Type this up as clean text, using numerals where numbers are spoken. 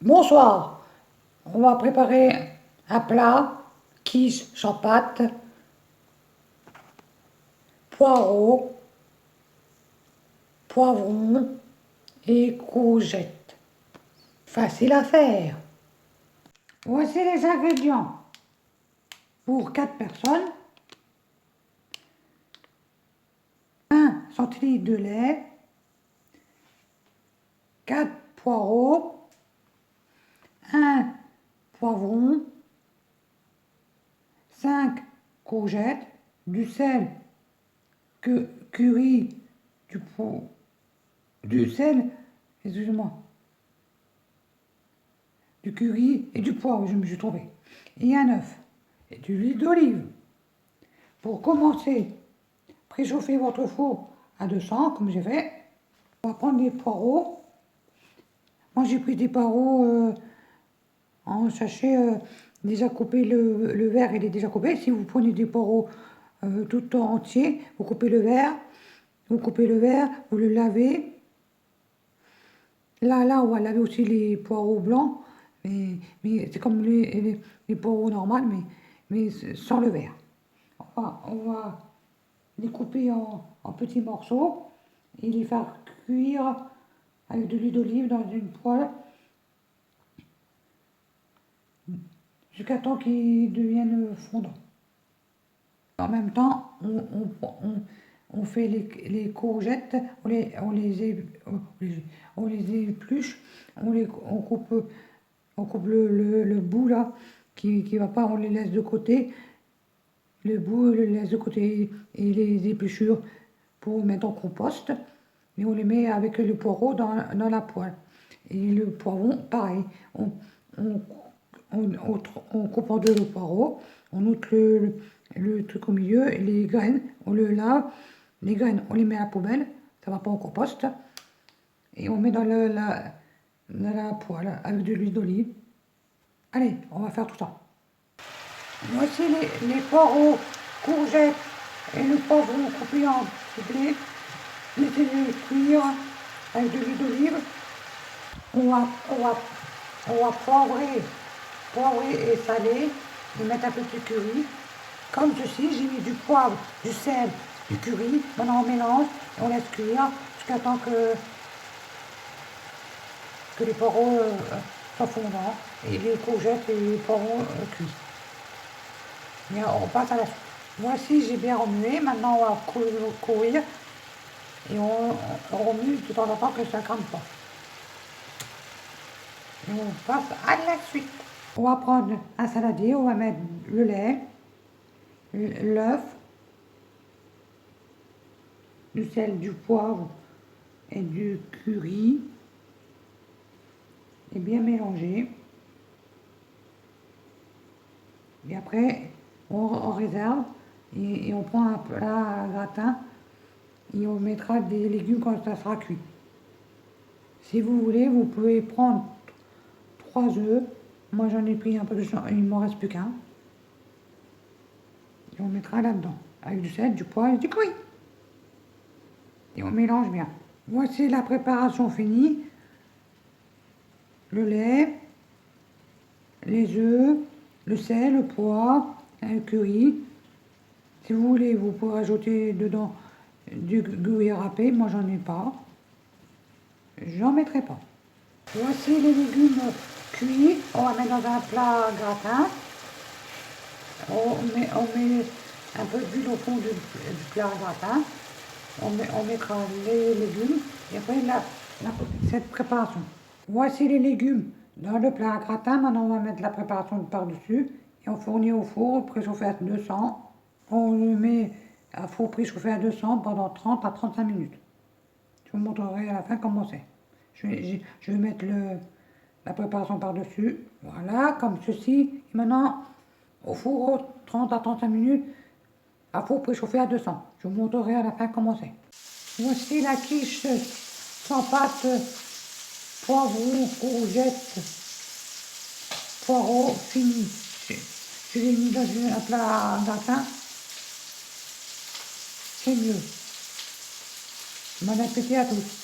Bonsoir, on va préparer un plat, quiche sans pâte, poireaux, poivrons et courgettes. Facile à faire. Voici les ingrédients. Pour 4 personnes, 1 centilitre de lait, 4 poireaux, 1 poivron, 5 courgettes, du sel, curry, du sel, excusez-moi, du curry et du poivre, je me suis trompé, et un œuf, et de l'huile d'olive. Pour commencer, préchauffez votre four à 200, comme j'ai fait. On va prendre des poireaux. Moi, j'ai pris des poireaux en sachet déjà coupé, le verre il est déjà coupé. Si vous prenez des poireaux tout entiers, vous coupez le verre, vous le lavez. Là, on va laver aussi les poireaux blancs, mais c'est comme les poireaux normaux, mais sans le verre. On va les couper en petits morceaux et les faire cuire avec de l'huile d'olive dans une poêle jusqu'à temps qu'ils deviennent fondants. En même temps, on fait les courgettes, on les épluche, on coupe le bout là qui va pas, on les laisse de côté. Le bout, on le laisse de côté et les épluchures pour mettre en compost. Et on les met avec le poireau dans la poêle. Et le poivron, pareil. On coupe en deux le poireau, on ôte le truc au milieu, et les graines, on le lave. Les graines, on les met à la poubelle, ça va pas au compost. Et on met dans la poêle avec de l'huile d'olive. Allez, on va faire tout ça. Voici les poireaux, courgettes et le poivron coupés en petits. Laissez-les cuire avec de l'huile d'olive. On va poivrer et saler et mettre un peu de curry. Comme ceci, j'ai mis du poivre, du sel, du curry. Maintenant on mélange et on laisse cuire jusqu'à temps que les poireaux soient fondants et les courgettes et les poivrons cuits. Et on passe à la soupe. Voici, j'ai bien remué. Maintenant on va courir et on remue de temps en temps que ça ne crame pas. Et on passe à la suite. On va prendre un saladier, on va mettre le lait, l'œuf, du sel, du poivre et du curry. Et bien mélanger. Et après, on réserve et on prend un plat gratin et on mettra des légumes quand ça sera cuit. Si vous voulez, vous pouvez prendre 3 œufs. Moi, j'en ai pris un peu de sang, il ne m'en reste plus qu'un. Et on mettra là-dedans, avec du sel, du poivre et du curry. Et on mélange bien. Voici la préparation finie. Le lait, les œufs, le sel, le poivre, le curry. Si vous voulez, vous pouvez rajouter dedans du curry râpé. Moi, j'en ai pas. J'en mettrai pas. Voici les légumes cuits. On va mettre dans un plat gratin. On met un peu d'huile au fond du plat gratin. On mettra les légumes et après cette préparation. Voici les légumes dans le plat gratin. Maintenant, on va mettre la préparation par-dessus et on fournit au four préchauffé à 200. On le met à four préchauffé à 200 pendant 30 à 35 minutes. Je vous montrerai à la fin comment c'est. Je vais mettre la préparation par-dessus. Voilà, comme ceci. Et maintenant, au four 30 à 35 minutes à four préchauffé à 200. Je vous montrerai à la fin comment c'est. Voici la quiche sans pâte, poivron, courgettes, poireaux finis. Je l'ai mis dans un plat gratin. C'est mieux. Bon appétit à tous.